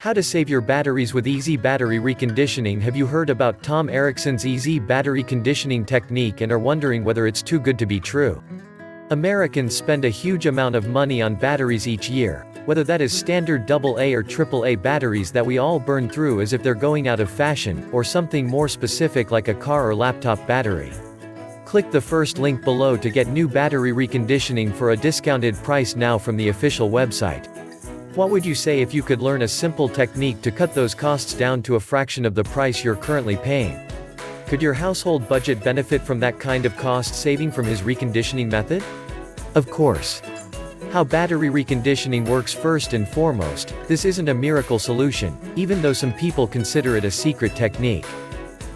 How to save your batteries with EZ Battery Reconditioning. Have you heard about Tom Erickson's EZ Battery Conditioning technique and are wondering whether it's too good to be true? Americans spend a huge amount of money on batteries each year, whether that is standard AA or AAA batteries that we all burn through as if they're going out of fashion, or something more specific like a car or laptop battery. Click the first link below to get new battery reconditioning for a discounted price now from the official website. What would you say if you could learn a simple technique to cut those costs down to a fraction of the price you're currently paying? Could your household budget benefit from that kind of cost saving from his reconditioning method? Of course. How battery reconditioning works. First and foremost, this isn't a miracle solution, even though some people consider it a secret technique.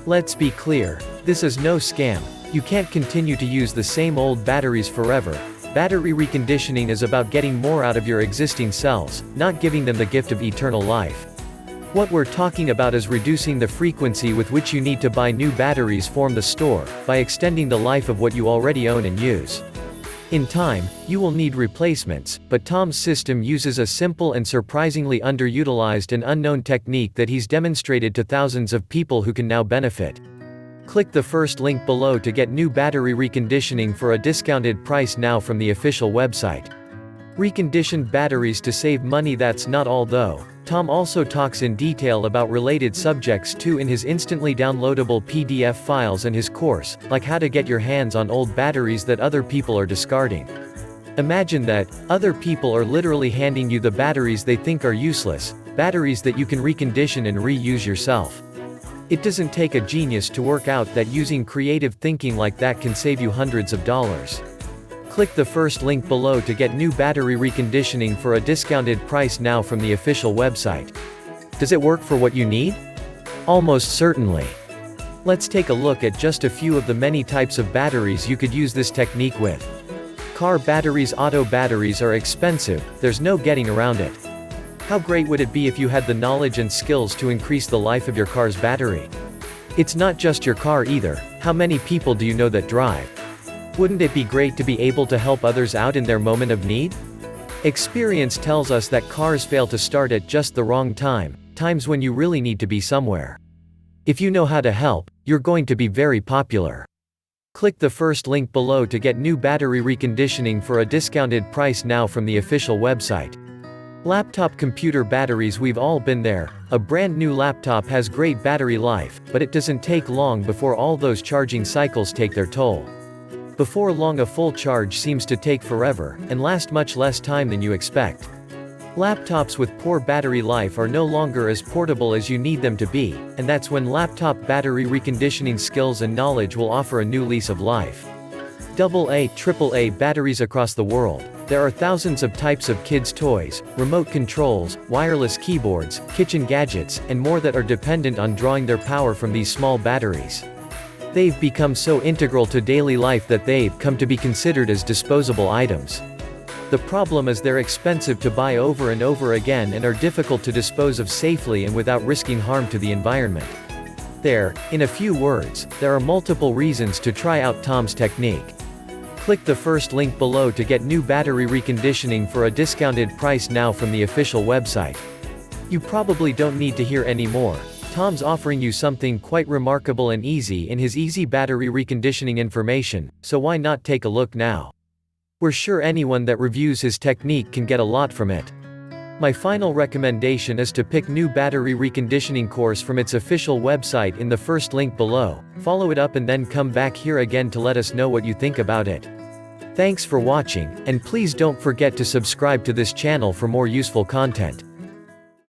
Let's be clear, this is no scam. You can't continue to use the same old batteries forever. Battery reconditioning is about getting more out of your existing cells, not giving them the gift of eternal life. What we're talking about is reducing the frequency with which you need to buy new batteries from the store, by extending the life of what you already own and use. In time, you will need replacements, but Tom's system uses a simple and surprisingly underutilized and unknown technique that he's demonstrated to thousands of people who can now benefit. Click the first link below to get new battery reconditioning for a discounted price now from the official website. Reconditioned batteries to save money. That's not all though. Tom also talks in detail about related subjects too in his instantly downloadable PDF files and his course, like how to get your hands on old batteries that other people are discarding. Imagine that, other people are literally handing you the batteries they think are useless, batteries that you can recondition and reuse yourself. It doesn't take a genius to work out that using creative thinking like that can save you hundreds of dollars. Click the first link below to get new battery reconditioning for a discounted price now from the official website. Does it work for what you need? Almost certainly. Let's take a look at just a few of the many types of batteries you could use this technique with. Car batteries. Auto batteries are expensive, there's no getting around it. How great would it be if you had the knowledge and skills to increase the life of your car's battery? It's not just your car either. How many people do you know that drive? Wouldn't it be great to be able to help others out in their moment of need? Experience tells us that cars fail to start at just the wrong time, times when you really need to be somewhere. If you know how to help, you're going to be very popular. Click the first link below to get new battery reconditioning for a discounted price now from the official website. Laptop computer batteries. We've all been there. A brand new laptop has great battery life, but it doesn't take long before all those charging cycles take their toll. Before long, a full charge seems to take forever, and last much less time than you expect. Laptops with poor battery life are no longer as portable as you need them to be, and that's when laptop battery reconditioning skills and knowledge will offer a new lease of life. AA, AAA batteries. Across the world, there are thousands of types of kids' toys, remote controls, wireless keyboards, kitchen gadgets, and more that are dependent on drawing their power from these small batteries. They've become so integral to daily life that they've come to be considered as disposable items. The problem is they're expensive to buy over and over again and are difficult to dispose of safely and without risking harm to the environment. In a few words, there are multiple reasons to try out Tom's technique. Click the first link below to get new battery reconditioning for a discounted price now from the official website. You probably don't need to hear any more. Tom's offering you something quite remarkable and easy in his EZ Battery Reconditioning information, so why not take a look now? We're sure anyone that reviews his technique can get a lot from it. My final recommendation is to pick new battery reconditioning course from its official website in the first link below, follow it up and then come back here again to let us know what you think about it. Thanks for watching, and please don't forget to subscribe to this channel for more useful content.